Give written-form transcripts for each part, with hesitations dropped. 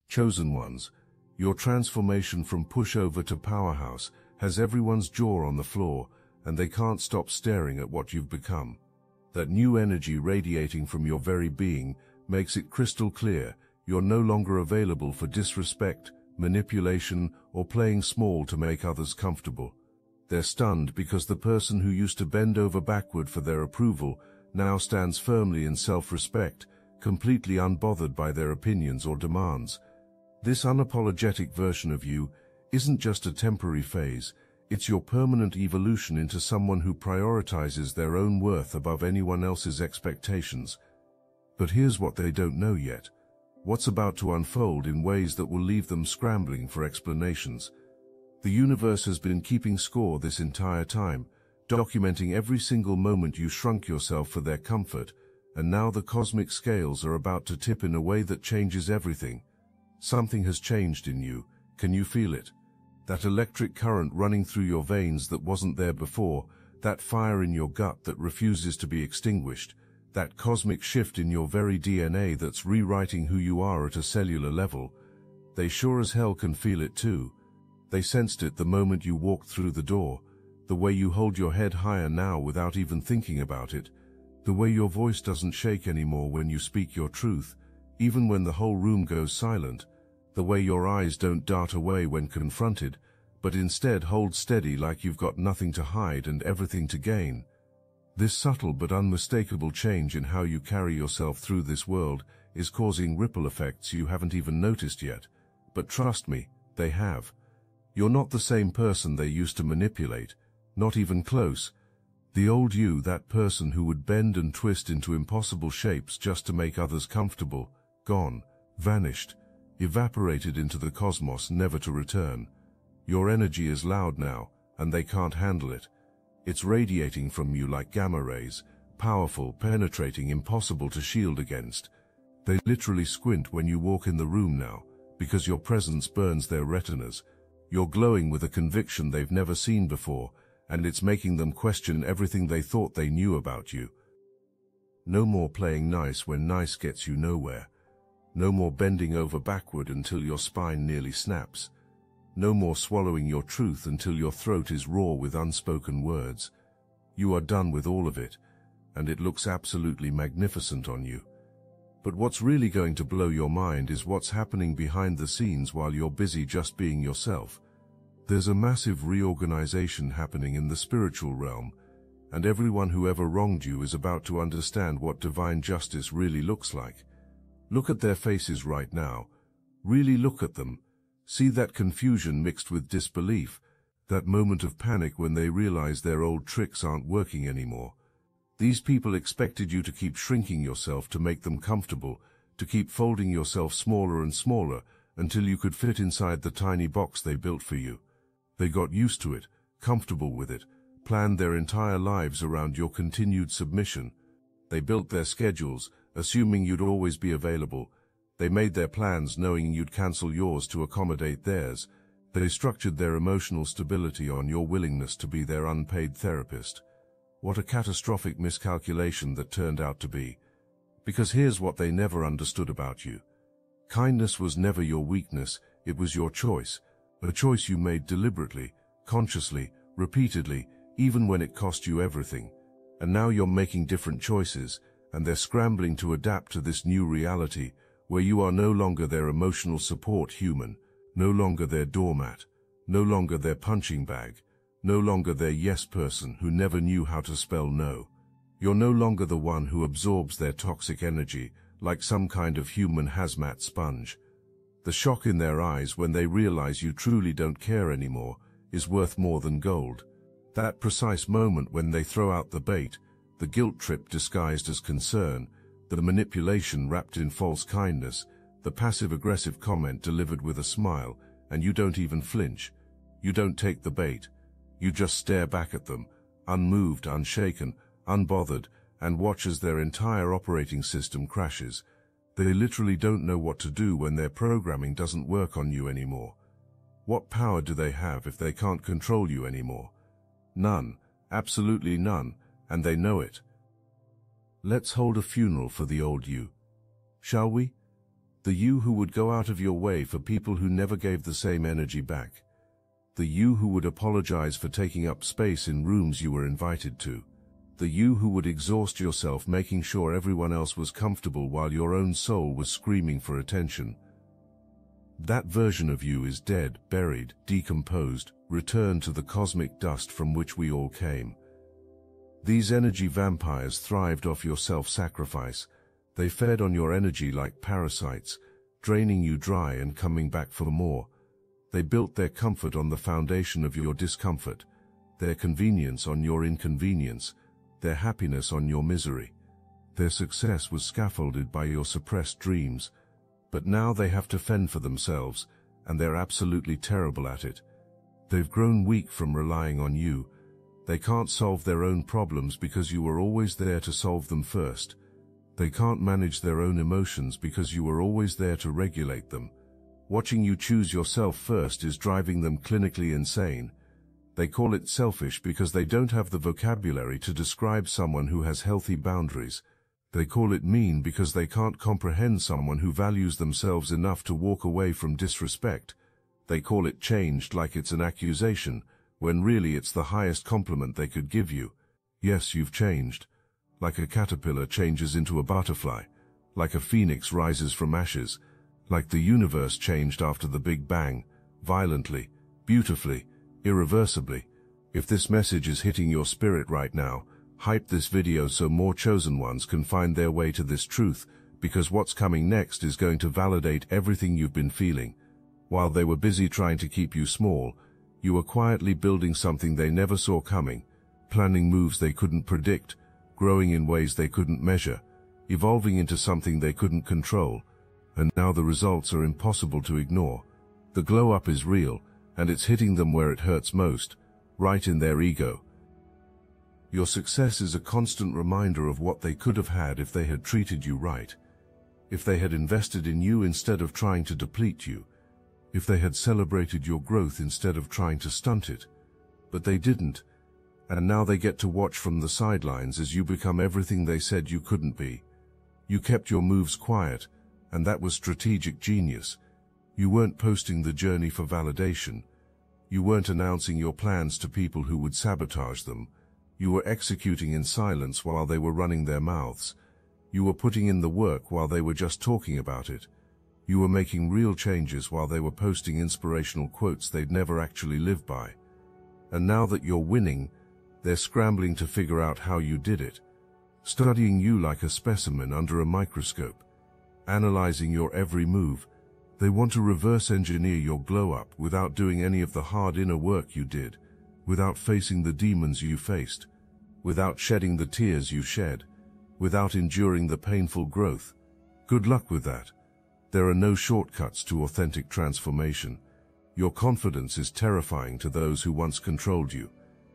Chosen ones, your transformation from pushover to powerhouse has everyone's jaw on the floor, and they can't stop staring at what you've become. That new energy radiating from your very being makes it crystal clear you're no longer available for disrespect, manipulation, or playing small to make others comfortable. They're stunned because the person who used to bend over backward for their approval now stands firmly in self-respect, completely unbothered by their opinions or demands. This unapologetic version of you isn't just a temporary phase, it's your permanent evolution into someone who prioritizes their own worth above anyone else's expectations. But here's what they don't know yet. What's about to unfold in ways that will leave them scrambling for explanations. The universe has been keeping score this entire time, documenting every single moment you shrunk yourself for their comfort, and now the cosmic scales are about to tip in a way that changes everything. Something has changed in you. Can you feel it? That electric current running through your veins that wasn't there before, that fire in your gut that refuses to be extinguished, that cosmic shift in your very DNA that's rewriting who you are at a cellular level. They sure as hell can feel it too. They sensed it the moment you walked through the door, the way you hold your head higher now without even thinking about it, the way your voice doesn't shake anymore when you speak your truth, even when the whole room goes silent, the way your eyes don't dart away when confronted, but instead hold steady like you've got nothing to hide and everything to gain. This subtle but unmistakable change in how you carry yourself through this world is causing ripple effects you haven't even noticed yet. But trust me, they have. You're not the same person they used to manipulate, not even close. The old you, that person who would bend and twist into impossible shapes just to make others comfortable, gone, vanished, evaporated into the cosmos, never to return. Your energy is loud now, and they can't handle it. It's radiating from you like gamma rays, powerful, penetrating, impossible to shield against. They literally squint when you walk in the room now, because your presence burns their retinas. You're glowing with a conviction they've never seen before, and it's making them question everything they thought they knew about you. No more playing nice when nice gets you nowhere. No more bending over backward until your spine nearly snaps. No more swallowing your truth until your throat is raw with unspoken words. You are done with all of it, and it looks absolutely magnificent on you. But what's really going to blow your mind is what's happening behind the scenes while you're busy just being yourself. There's a massive reorganization happening in the spiritual realm, and everyone who ever wronged you is about to understand what divine justice really looks like. Look at their faces right now. Really look at them. See that confusion mixed with disbelief, that moment of panic when they realize their old tricks aren't working anymore. These people expected you to keep shrinking yourself to make them comfortable, to keep folding yourself smaller and smaller until you could fit inside the tiny box they built for you. They got used to it, comfortable with it, planned their entire lives around your continued submission. They built their schedules, assuming you'd always be available. They made their plans knowing you'd cancel yours to accommodate theirs. They structured their emotional stability on your willingness to be their unpaid therapist. What a catastrophic miscalculation that turned out to be. Because here's what they never understood about you. Kindness was never your weakness, it was your choice. A choice you made deliberately, consciously, repeatedly, even when it cost you everything. And now you're making different choices, and they're scrambling to adapt to this new reality, where you are no longer their emotional support human, no longer their doormat, no longer their punching bag, no longer their yes person who never knew how to spell no. You're no longer the one who absorbs their toxic energy like some kind of human hazmat sponge. The shock in their eyes when they realize you truly don't care anymore is worth more than gold. That precise moment when they throw out the bait, the guilt trip disguised as concern, the manipulation wrapped in false kindness, the passive-aggressive comment delivered with a smile, and you don't even flinch. You don't take the bait. You just stare back at them, unmoved, unshaken, unbothered, and watch as their entire operating system crashes. They literally don't know what to do when their programming doesn't work on you anymore. What power do they have if they can't control you anymore? None, absolutely none, and they know it. Let's hold a funeral for the old you, shall we? The you who would go out of your way for people who never gave the same energy back. The you who would apologize for taking up space in rooms you were invited to. The you who would exhaust yourself making sure everyone else was comfortable while your own soul was screaming for attention. That version of you is dead, buried, decomposed, returned to the cosmic dust from which we all came. These energy vampires thrived off your self-sacrifice. They fed on your energy like parasites, draining you dry and coming back for more. They built their comfort on the foundation of your discomfort, their convenience on your inconvenience, their happiness on your misery. Their success was scaffolded by your suppressed dreams, but now they have to fend for themselves, and they're absolutely terrible at it. They've grown weak from relying on you. They can't solve their own problems because you were always there to solve them first. They can't manage their own emotions because you were always there to regulate them. Watching you choose yourself first is driving them clinically insane. They call it selfish because they don't have the vocabulary to describe someone who has healthy boundaries. They call it mean because they can't comprehend someone who values themselves enough to walk away from disrespect. They call it changed like it's an accusation, when really it's the highest compliment they could give you. Yes, you've changed. Like a caterpillar changes into a butterfly. Like a phoenix rises from ashes. Like the universe changed after the Big Bang, violently, beautifully, irreversibly. If this message is hitting your spirit right now, hype this video so more chosen ones can find their way to this truth, because what's coming next is going to validate everything you've been feeling. While they were busy trying to keep you small, you were quietly building something they never saw coming, planning moves they couldn't predict, growing in ways they couldn't measure, evolving into something they couldn't control. And now the results are impossible to ignore. The glow-up is real, and it's hitting them where it hurts most, right in their ego. Your success is a constant reminder of what they could have had if they had treated you right, if they had invested in you instead of trying to deplete you, if they had celebrated your growth instead of trying to stunt it. But they didn't, and now they get to watch from the sidelines as you become everything they said you couldn't be. You kept your moves quiet, and that was strategic genius. You weren't posting the journey for validation. You weren't announcing your plans to people who would sabotage them. You were executing in silence while they were running their mouths. You were putting in the work while they were just talking about it. You were making real changes while they were posting inspirational quotes they'd never actually live by. And now that you're winning, they're scrambling to figure out how you did it, studying you like a specimen under a microscope, analyzing your every move. They want to reverse engineer your glow-up without doing any of the hard inner work you did, without facing the demons you faced, without shedding the tears you shed, without enduring the painful growth. Good luck with that. There are no shortcuts to authentic transformation. Your confidence is terrifying to those who once controlled you.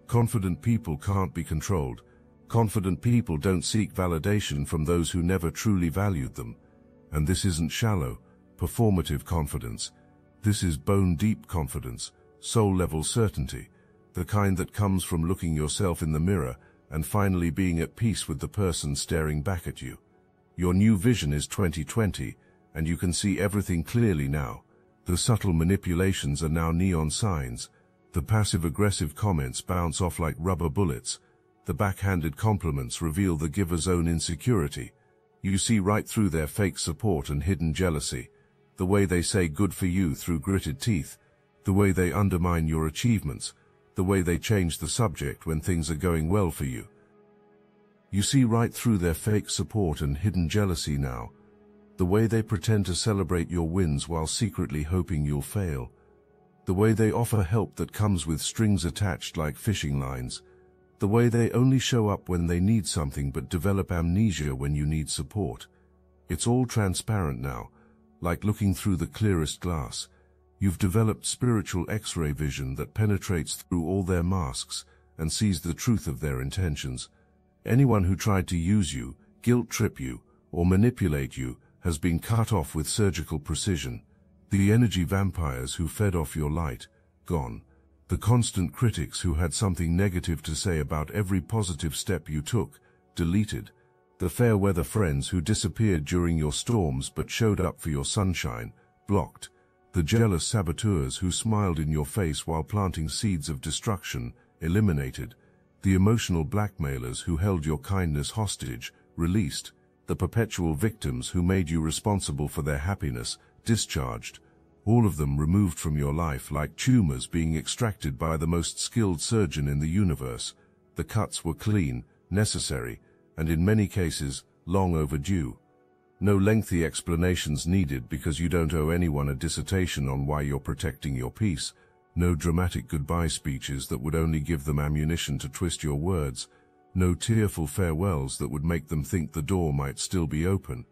Confident people can't be controlled. Confident people don't seek validation from those who never truly valued them. And this isn't shallow, performative confidence. This is bone-deep confidence, soul-level certainty, the kind that comes from looking yourself in the mirror and finally being at peace with the person staring back at you. Your new vision is 2020, and you can see everything clearly now. The subtle manipulations are now neon signs. The passive-aggressive comments bounce off like rubber bullets. The backhanded compliments reveal the giver's own insecurity. You see right through their fake support and hidden jealousy, the way they say good for you through gritted teeth, the way they undermine your achievements, the way they change the subject when things are going well for you. You see right through their fake support and hidden jealousy now, the way they pretend to celebrate your wins while secretly hoping you'll fail, the way they offer help that comes with strings attached like fishing lines, the way they only show up when they need something but develop amnesia when you need support. It's all transparent now, like looking through the clearest glass. You've developed spiritual X-ray vision that penetrates through all their masks and sees the truth of their intentions. Anyone who tried to use you, guilt-trip you, or manipulate you has been cut off with surgical precision. The energy vampires who fed off your light, gone. The constant critics who had something negative to say about every positive step you took, deleted. The fair weather friends who disappeared during your storms but showed up for your sunshine, blocked. The jealous saboteurs who smiled in your face while planting seeds of destruction, eliminated. The emotional blackmailers who held your kindness hostage, released. The perpetual victims who made you responsible for their happiness, discharged. All of them removed from your life like tumors being extracted by the most skilled surgeon in the universe. The cuts were clean, necessary, and in many cases, long overdue. No lengthy explanations needed because you don't owe anyone a dissertation on why you're protecting your peace. No dramatic goodbye speeches that would only give them ammunition to twist your words. No tearful farewells that would make them think the door might still be open.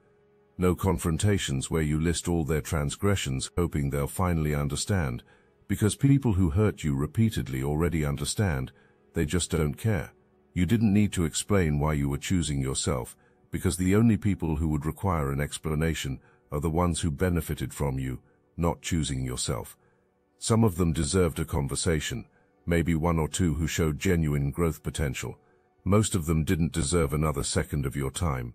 No confrontations where you list all their transgressions hoping they'll finally understand, because people who hurt you repeatedly already understand, they just don't care. You didn't need to explain why you were choosing yourself, because the only people who would require an explanation are the ones who benefited from you, not choosing yourself. Some of them deserved a conversation, maybe one or two who showed genuine growth potential. Most of them didn't deserve another second of your time.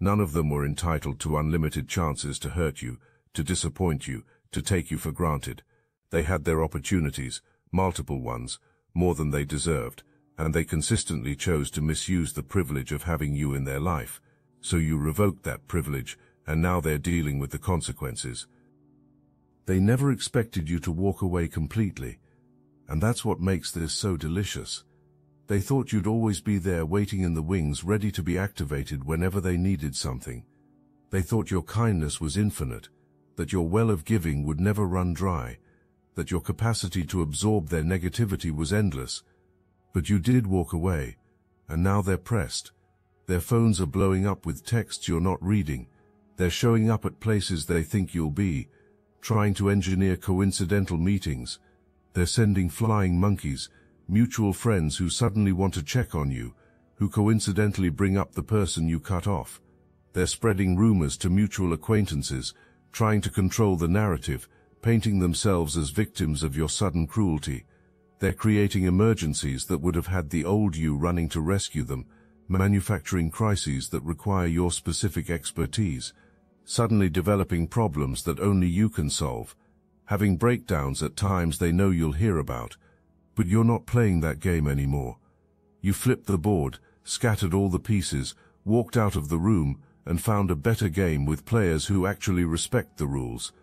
None of them were entitled to unlimited chances to hurt you, to disappoint you, to take you for granted. They had their opportunities, multiple ones, more than they deserved, and they consistently chose to misuse the privilege of having you in their life. So you revoked that privilege, and now they're dealing with the consequences. They never expected you to walk away completely, and that's what makes this so delicious. They thought you'd always be there waiting in the wings, ready to be activated whenever they needed something. They thought your kindness was infinite, that your well of giving would never run dry, that your capacity to absorb their negativity was endless. But you did walk away, and now they're pressed. Their phones are blowing up with texts you're not reading. They're showing up at places they think you'll be, trying to engineer coincidental meetings. They're sending flying monkeys, mutual friends who suddenly want to check on you, who coincidentally bring up the person you cut off. They're spreading rumors to mutual acquaintances, trying to control the narrative, painting themselves as victims of your sudden cruelty. They're creating emergencies that would have had the old you running to rescue them, manufacturing crises that require your specific expertise, suddenly developing problems that only you can solve, having breakdowns at times they know you'll hear about. But you're not playing that game anymore. You flipped the board, scattered all the pieces, walked out of the room, and found a better game with players who actually respect the rules.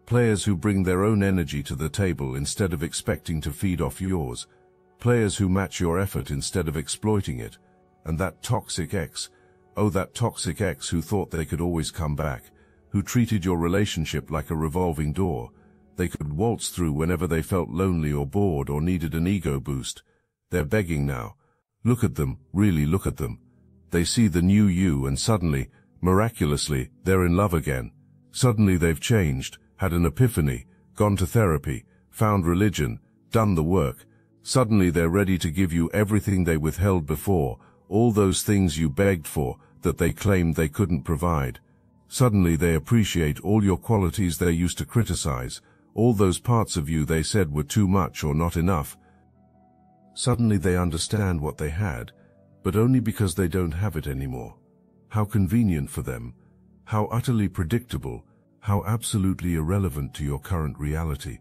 Players who bring their own energy to the table instead of expecting to feed off yours. Players who match your effort instead of exploiting it. And that toxic ex, oh that toxic ex who thought they could always come back, who treated your relationship like a revolving door. They could waltz through whenever they felt lonely or bored or needed an ego boost. They're begging now. Look at them, really look at them. They see the new you and suddenly, miraculously, they're in love again. Suddenly they've changed, had an epiphany, gone to therapy, found religion, done the work. Suddenly they're ready to give you everything they withheld before, all those things you begged for, that they claimed they couldn't provide. Suddenly they appreciate all your qualities they used to criticize, all those parts of you they said were too much or not enough. Suddenly they understand what they had, but only because they don't have it anymore. How convenient for them, how utterly predictable, how absolutely irrelevant to your current reality.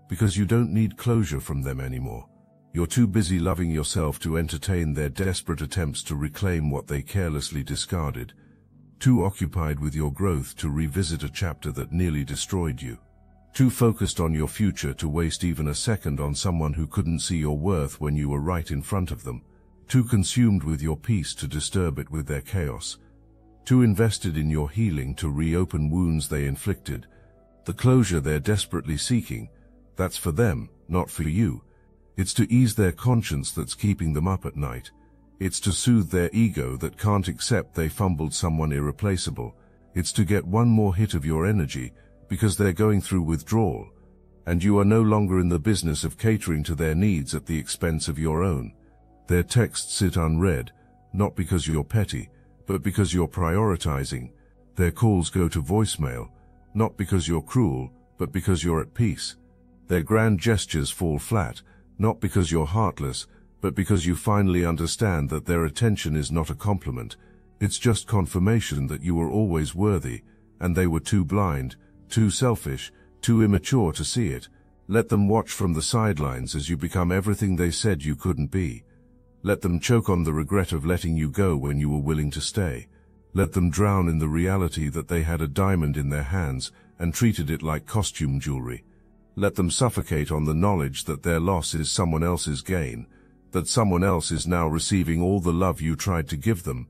Because you don't need closure from them anymore. You're too busy loving yourself to entertain their desperate attempts to reclaim what they carelessly discarded. Too occupied with your growth to revisit a chapter that nearly destroyed you. Too focused on your future to waste even a second on someone who couldn't see your worth when you were right in front of them. Too consumed with your peace to disturb it with their chaos. Too invested in your healing to reopen wounds they inflicted. The closure they're desperately seeking, that's for them, not for you. It's to ease their conscience that's keeping them up at night. It's to soothe their ego that can't accept they fumbled someone irreplaceable. It's to get one more hit of your energy, because they're going through withdrawal, and you are no longer in the business of catering to their needs at the expense of your own. Their texts sit unread, not because you're petty, but because you're prioritizing. Their calls go to voicemail, not because you're cruel, but because you're at peace. Their grand gestures fall flat, not because you're heartless, but because you finally understand that their attention is not a compliment, It's just confirmation that you were always worthy, and they were too blind, too selfish, too immature to see it. Let them watch from the sidelines as you become everything they said you couldn't be. Let them choke on the regret of letting you go when you were willing to stay. Let them drown in the reality that they had a diamond in their hands and treated it like costume jewelry. Let them suffocate on the knowledge that their loss is someone else's gain, that someone else is now receiving all the love you tried to give them.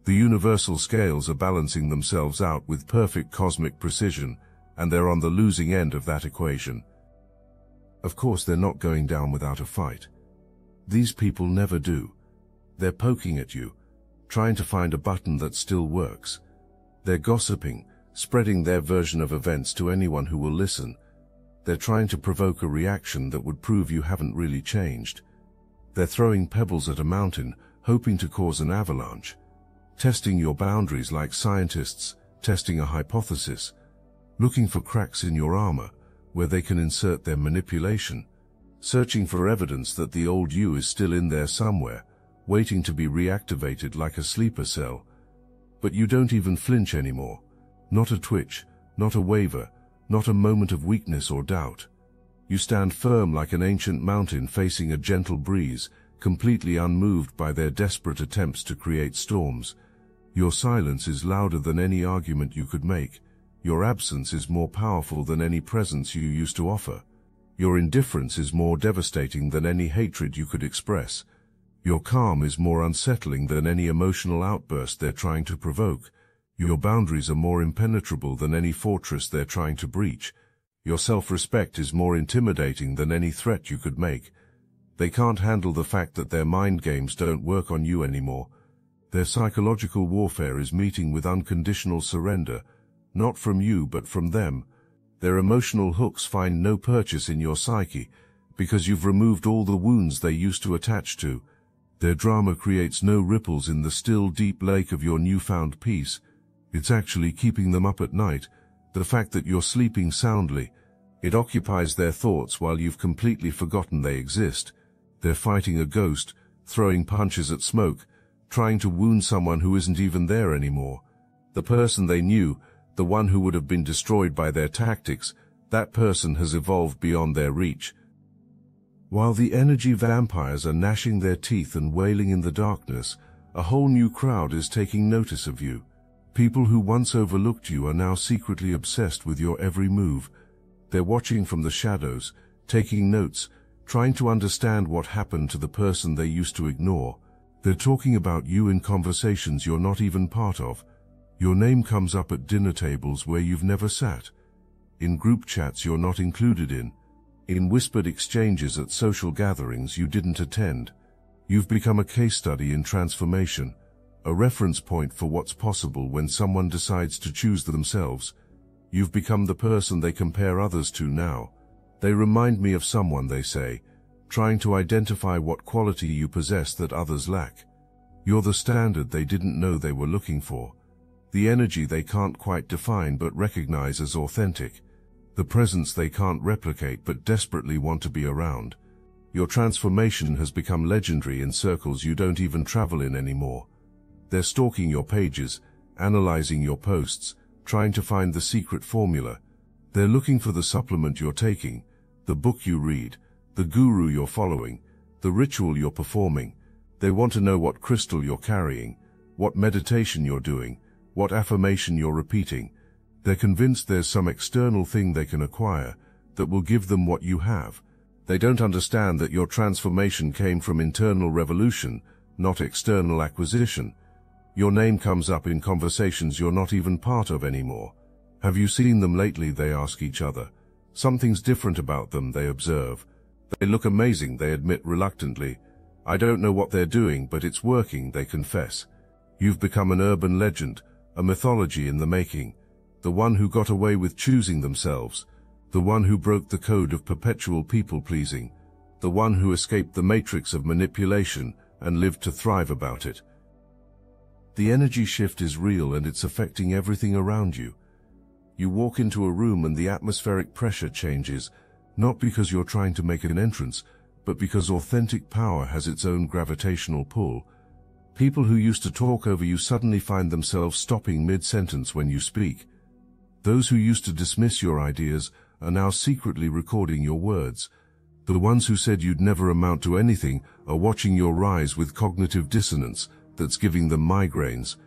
The universal scales are balancing themselves out with perfect cosmic precision, and they're on the losing end of that equation. Of course, they're not going down without a fight. These people never do. They're poking at you, trying to find a button that still works. They're gossiping, spreading their version of events to anyone who will listen. They're trying to provoke a reaction that would prove you haven't really changed. They're throwing pebbles at a mountain, hoping to cause an avalanche. Testing your boundaries like scientists testing a hypothesis, looking for cracks in your armor where they can insert their manipulation, searching for evidence that the old you is still in there somewhere, waiting to be reactivated like a sleeper cell. But you don't even flinch anymore. Not a twitch, not a waver, not a moment of weakness or doubt. You stand firm like an ancient mountain facing a gentle breeze, completely unmoved by their desperate attempts to create storms. Your silence is louder than any argument you could make. Your absence is more powerful than any presence you used to offer. Your indifference is more devastating than any hatred you could express. Your calm is more unsettling than any emotional outburst they're trying to provoke. Your boundaries are more impenetrable than any fortress they're trying to breach. Your self-respect is more intimidating than any threat you could make. They can't handle the fact that their mind games don't work on you anymore. Their psychological warfare is meeting with unconditional surrender, not from you but from them. Their emotional hooks find no purchase in your psyche, because you've removed all the wounds they used to attach to. Their drama creates no ripples in the still deep lake of your newfound peace. It's actually keeping them up at night. The fact that you're sleeping soundly, it occupies their thoughts while you've completely forgotten they exist. They're fighting a ghost, throwing punches at smoke, trying to wound someone who isn't even there anymore. The person they knew, the one who would have been destroyed by their tactics, that person has evolved beyond their reach. While the energy vampires are gnashing their teeth and wailing in the darkness, a whole new crowd is taking notice of you. People who once overlooked you are now secretly obsessed with your every move. They're watching from the shadows, taking notes, trying to understand what happened to the person they used to ignore. They're talking about you in conversations you're not even part of. Your name comes up at dinner tables where you've never sat, in group chats you're not included in whispered exchanges at social gatherings you didn't attend. You've become a case study in transformation, a reference point for what's possible when someone decides to choose themselves. You've become the person they compare others to now. They remind me of someone, they say, trying to identify what quality you possess that others lack. You're the standard they didn't know they were looking for. The energy they can't quite define but recognize as authentic. The presence they can't replicate but desperately want to be around. Your transformation has become legendary in circles you don't even travel in anymore. They're stalking your pages, analyzing your posts, trying to find the secret formula. They're looking for the supplement you're taking, the book you read, the guru you're following, the ritual you're performing. They want to know what crystal you're carrying, what meditation you're doing, what affirmation you're repeating. They're convinced there's some external thing they can acquire that will give them what you have. They don't understand that your transformation came from internal revolution, not external acquisition. Your name comes up in conversations you're not even part of anymore. Have you seen them lately? They ask each other. Something's different about them, they observe. They look amazing, they admit reluctantly. I don't know what they're doing, but it's working, they confess. You've become an urban legend, a mythology in the making. The one who got away with choosing themselves, the one who broke the code of perpetual people-pleasing, the one who escaped the matrix of manipulation and lived to thrive about it. The energy shift is real and it's affecting everything around you. You walk into a room and the atmospheric pressure changes, not because you're trying to make an entrance, but because authentic power has its own gravitational pull. People who used to talk over you suddenly find themselves stopping mid-sentence when you speak. Those who used to dismiss your ideas are now secretly recording your words. The ones who said you'd never amount to anything are watching your rise with cognitive dissonance that's giving them migraines.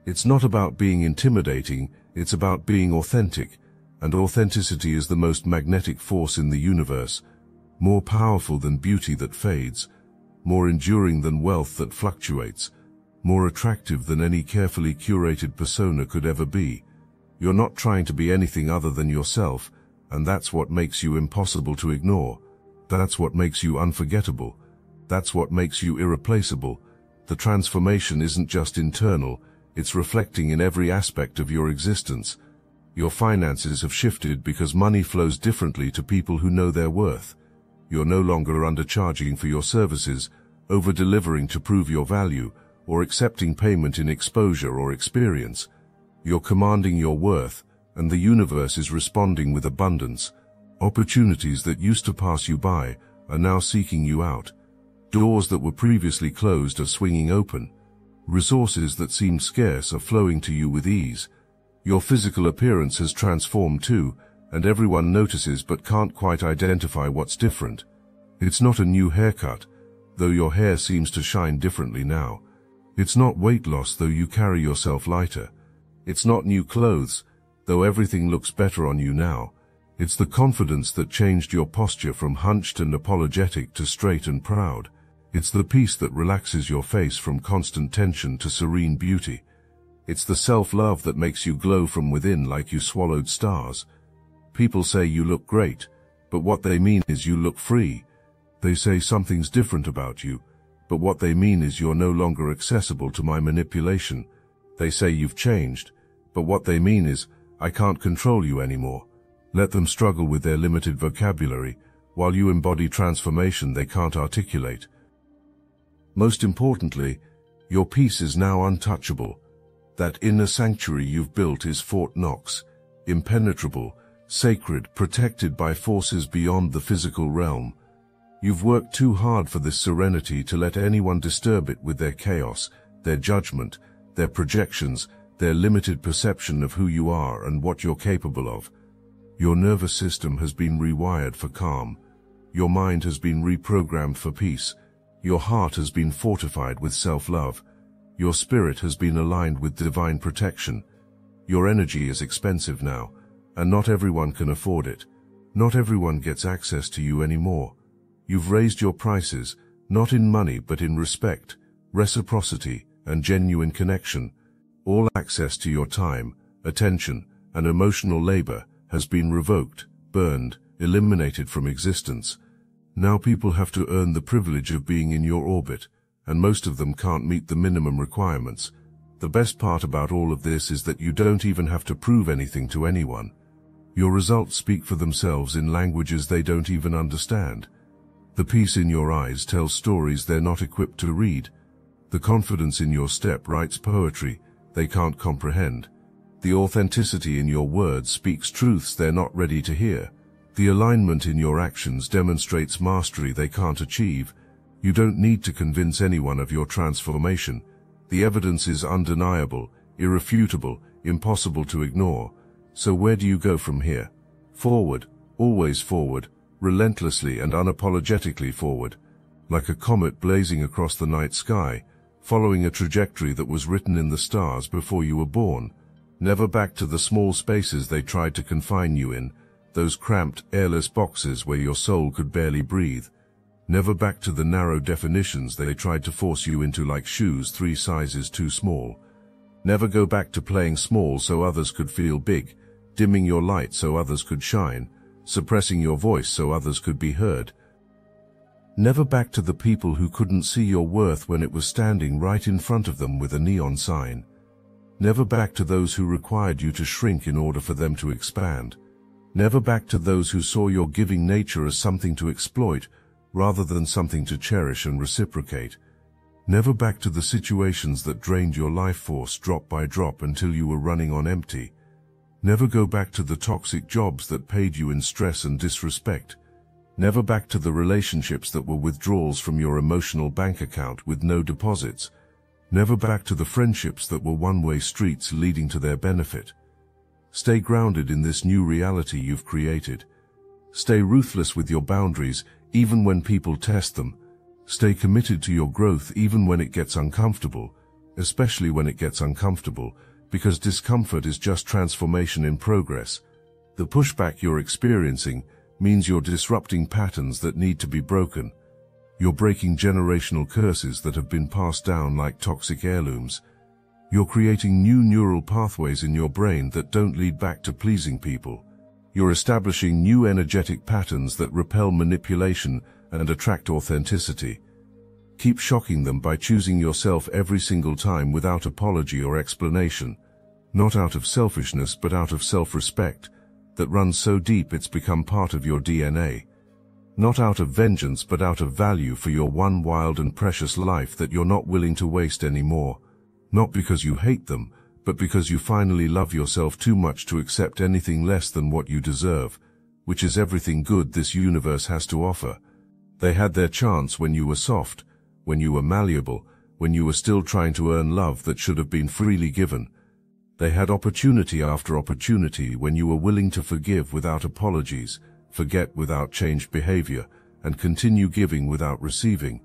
It's not about being intimidating, it's about being authentic, and authenticity is the most magnetic force in the universe, more powerful than beauty that fades, more enduring than wealth that fluctuates, more attractive than any carefully curated persona could ever be. You're not trying to be anything other than yourself, and that's what makes you impossible to ignore. That's what makes you unforgettable. That's what makes you irreplaceable. The transformation isn't just internal, it's reflecting in every aspect of your existence. Your finances have shifted because money flows differently to people who know their worth. You're no longer undercharging for your services, over-delivering to prove your value, or accepting payment in exposure or experience. You're commanding your worth, and the universe is responding with abundance. Opportunities that used to pass you by are now seeking you out. Doors that were previously closed are swinging open. Resources that seemed scarce are flowing to you with ease. Your physical appearance has transformed too, and everyone notices but can't quite identify what's different. It's not a new haircut, though your hair seems to shine differently now. It's not weight loss, though you carry yourself lighter. It's not new clothes, though everything looks better on you now. It's the confidence that changed your posture from hunched and apologetic to straight and proud. It's the peace that relaxes your face from constant tension to serene beauty. It's the self-love that makes you glow from within like you swallowed stars. People say you look great, but what they mean is you look free. They say something's different about you, but what they mean is you're no longer accessible to my manipulation. They say you've changed, but what they mean is, I can't control you anymore. Let them struggle with their limited vocabulary, while you embody transformation they can't articulate. Most importantly, your peace is now untouchable. That inner sanctuary you've built is Fort Knox, impenetrable, sacred, protected by forces beyond the physical realm. You've worked too hard for this serenity to let anyone disturb it with their chaos, their judgment, their projections, their limited perception of who you are and what you're capable of. Your nervous system has been rewired for calm. Your mind has been reprogrammed for peace. Your heart has been fortified with self-love. Your spirit has been aligned with divine protection. Your energy is expensive now, and not everyone can afford it. Not everyone gets access to you anymore. You've raised your prices, not in money but in respect, reciprocity, and genuine connection. All access to your time, attention, and emotional labor has been revoked, burned, eliminated from existence. Now people have to earn the privilege of being in your orbit, and most of them can't meet the minimum requirements. The best part about all of this is that you don't even have to prove anything to anyone. Your results speak for themselves in languages they don't even understand. The peace in your eyes tells stories they're not equipped to read. The confidence in your step writes poetry they can't comprehend. The authenticity in your words speaks truths they're not ready to hear. The alignment in your actions demonstrates mastery they can't achieve. You don't need to convince anyone of your transformation. The evidence is undeniable, irrefutable, impossible to ignore. So where do you go from here? Forward, always forward, relentlessly and unapologetically forward. Like a comet blazing across the night sky, following a trajectory that was written in the stars before you were born. Never back to the small spaces they tried to confine you in, those cramped, airless boxes where your soul could barely breathe. Never back to the narrow definitions they tried to force you into like shoes 3 sizes too small. Never go back to playing small so others could feel big, dimming your light so others could shine, suppressing your voice so others could be heard. Never back to the people who couldn't see your worth when it was standing right in front of them with a neon sign. Never back to those who required you to shrink in order for them to expand. Never back to those who saw your giving nature as something to exploit, rather than something to cherish and reciprocate. Never back to the situations that drained your life force drop by drop until you were running on empty. Never go back to the toxic jobs that paid you in stress and disrespect. Never back to the relationships that were withdrawals from your emotional bank account with no deposits. Never back to the friendships that were one-way streets leading to their benefit. Stay grounded in this new reality you've created. Stay ruthless with your boundaries, even when people test them. Stay committed to your growth even when it gets uncomfortable, especially when it gets uncomfortable, because discomfort is just transformation in progress. The pushback you're experiencing means you're disrupting patterns that need to be broken. You're breaking generational curses that have been passed down like toxic heirlooms. You're creating new neural pathways in your brain that don't lead back to pleasing people. You're establishing new energetic patterns that repel manipulation and attract authenticity. Keep shocking them by choosing yourself every single time without apology or explanation. Not out of selfishness but out of self-respect that runs so deep it's become part of your DNA. Not out of vengeance but out of value for your one wild and precious life that you're not willing to waste anymore. Not because you hate them, but because you finally love yourself too much to accept anything less than what you deserve, which is everything good this universe has to offer. They had their chance when you were soft, when you were malleable, when you were still trying to earn love that should have been freely given. They had opportunity after opportunity when you were willing to forgive without apologies, forget without changed behavior, and continue giving without receiving.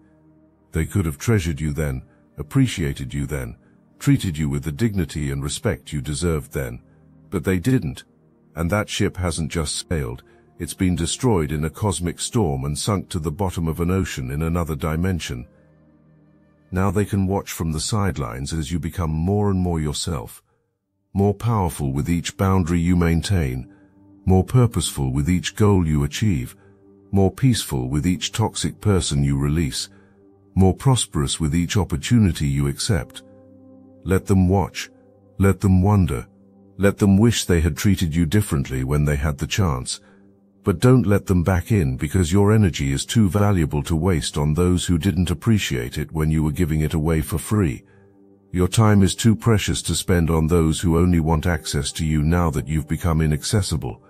They could have treasured you then, appreciated you then, treated you with the dignity and respect you deserved then, but they didn't. And that ship hasn't just sailed, it's been destroyed in a cosmic storm and sunk to the bottom of an ocean in another dimension. Now they can watch from the sidelines as you become more and more yourself, more powerful with each boundary you maintain, more purposeful with each goal you achieve, more peaceful with each toxic person you release, more prosperous with each opportunity you accept. Let them watch, let them wonder, let them wish they had treated you differently when they had the chance. But don't let them back in because your energy is too valuable to waste on those who didn't appreciate it when you were giving it away for free. Your time is too precious to spend on those who only want access to you now that you've become inaccessible.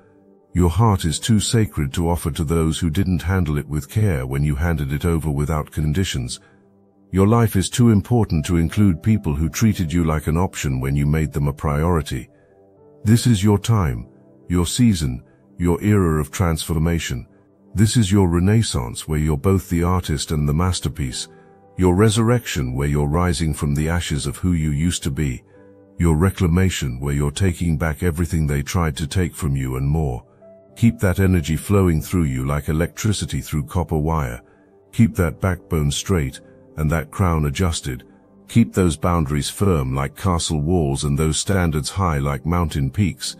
Your heart is too sacred to offer to those who didn't handle it with care when you handed it over without conditions. Your life is too important to include people who treated you like an option when you made them a priority. This is your time, your season, your era of transformation. This is your renaissance where you're both the artist and the masterpiece, your resurrection where you're rising from the ashes of who you used to be, your reclamation where you're taking back everything they tried to take from you and more. Keep that energy flowing through you like electricity through copper wire. Keep that backbone straight and that crown adjusted. Keep those boundaries firm like castle walls and those standards high like mountain peaks.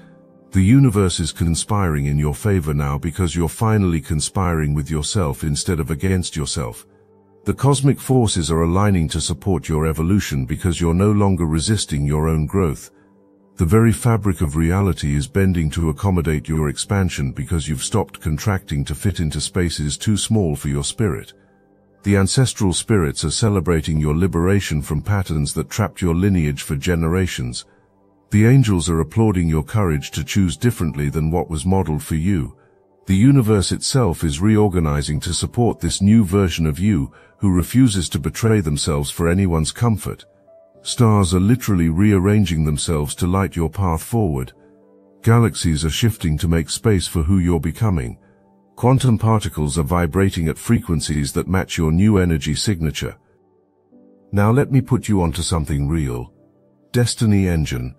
The universe is conspiring in your favor now because you're finally conspiring with yourself instead of against yourself. The cosmic forces are aligning to support your evolution because you're no longer resisting your own growth. The very fabric of reality is bending to accommodate your expansion because you've stopped contracting to fit into spaces too small for your spirit. The ancestral spirits are celebrating your liberation from patterns that trapped your lineage for generations. The angels are applauding your courage to choose differently than what was modeled for you. The universe itself is reorganizing to support this new version of you who refuses to betray themselves for anyone's comfort. Stars are literally rearranging themselves to light your path forward. Galaxies are shifting to make space for who you're becoming. Quantum particles are vibrating at frequencies that match your new energy signature. Now let me put you onto something real. Destiny Engine.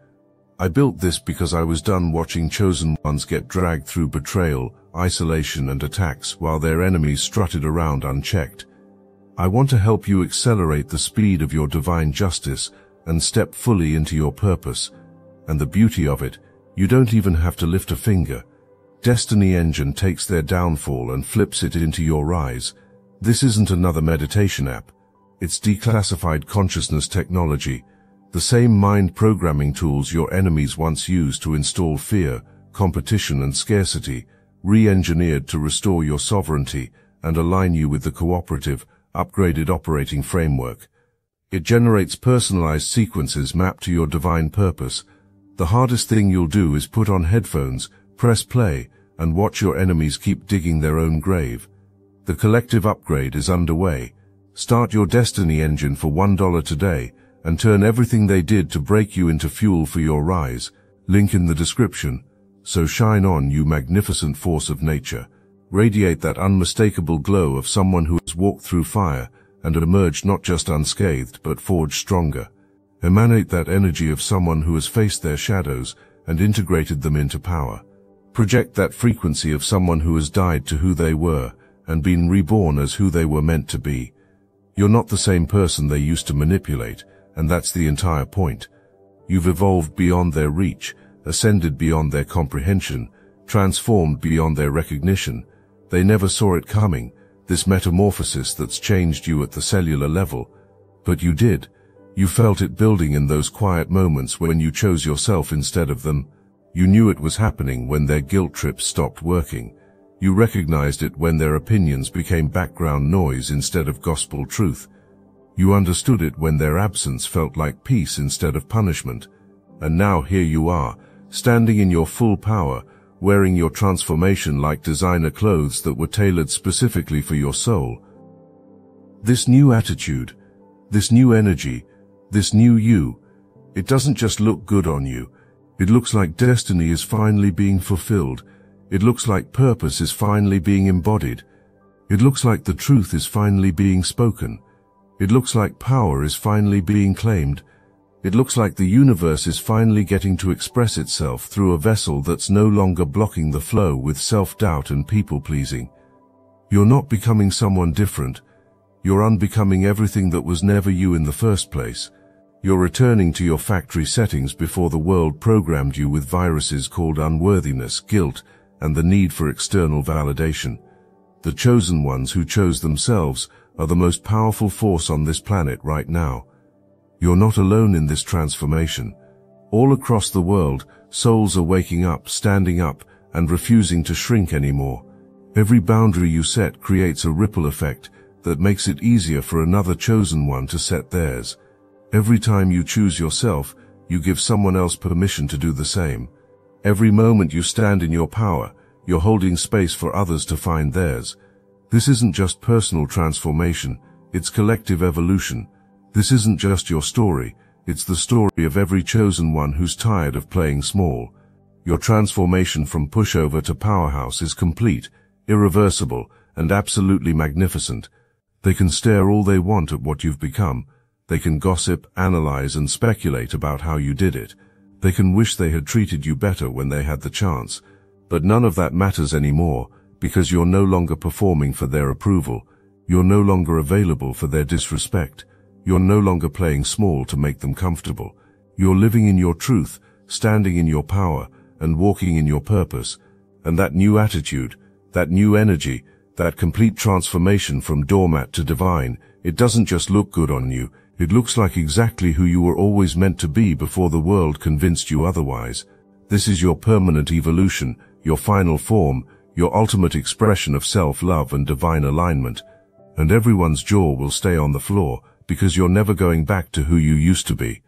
I built this because I was done watching chosen ones get dragged through betrayal, isolation and attacks while their enemies strutted around unchecked. I want to help you accelerate the speed of your divine justice and step fully into your purpose. And the beauty of it, you don't even have to lift a finger. Destiny Engine takes their downfall and flips it into your rise. This isn't another meditation app. It's declassified consciousness technology, the same mind programming tools your enemies once used to install fear, competition and scarcity, re-engineered to restore your sovereignty and align you with the cooperative, upgraded operating framework. It generates personalized sequences mapped to your divine purpose. The hardest thing you'll do is put on headphones, press play, and watch your enemies keep digging their own grave. The collective upgrade is underway. Start your Destiny Engine for $1 today and turn everything they did to break you into fuel for your rise. Link in the description. So shine on, you magnificent force of nature. Radiate that unmistakable glow of someone who has walked through fire and emerged not just unscathed but forged stronger. Emanate that energy of someone who has faced their shadows and integrated them into power. Project that frequency of someone who has died to who they were and been reborn as who they were meant to be. You're not the same person they used to manipulate, and that's the entire point. You've evolved beyond their reach, ascended beyond their comprehension, transformed beyond their recognition. They never saw it coming, this metamorphosis that's changed you at the cellular level. But you did. You felt it building in those quiet moments when you chose yourself instead of them. You knew it was happening when their guilt trips stopped working. You recognized it when their opinions became background noise instead of gospel truth. You understood it when their absence felt like peace instead of punishment. And now here you are, standing in your full power, wearing your transformation like designer clothes that were tailored specifically for your soul. This new attitude, this new energy, this new you, it doesn't just look good on you. It looks like destiny is finally being fulfilled. It looks like purpose is finally being embodied. It looks like the truth is finally being spoken. It looks like power is finally being claimed. It looks like the universe is finally getting to express itself through a vessel that's no longer blocking the flow with self-doubt and people-pleasing. You're not becoming someone different. You're unbecoming everything that was never you in the first place. You're returning to your factory settings before the world programmed you with viruses called unworthiness, guilt, and the need for external validation. The chosen ones who chose themselves are the most powerful force on this planet right now. You're not alone in this transformation. All across the world, souls are waking up, standing up, and refusing to shrink anymore. Every boundary you set creates a ripple effect that makes it easier for another chosen one to set theirs. Every time you choose yourself, you give someone else permission to do the same. Every moment you stand in your power, you're holding space for others to find theirs. This isn't just personal transformation, it's collective evolution. This isn't just your story, it's the story of every chosen one who's tired of playing small. Your transformation from pushover to powerhouse is complete, irreversible, and absolutely magnificent. They can stare all they want at what you've become. They can gossip, analyze, and speculate about how you did it. They can wish they had treated you better when they had the chance. But none of that matters anymore, because you're no longer performing for their approval. You're no longer available for their disrespect. You're no longer playing small to make them comfortable. You're living in your truth, standing in your power, and walking in your purpose. And that new attitude, that new energy, that complete transformation from doormat to divine, it doesn't just look good on you. It looks like exactly who you were always meant to be before the world convinced you otherwise. This is your permanent evolution, your final form, your ultimate expression of self-love and divine alignment. And everyone's jaw will stay on the floor, because you're never going back to who you used to be.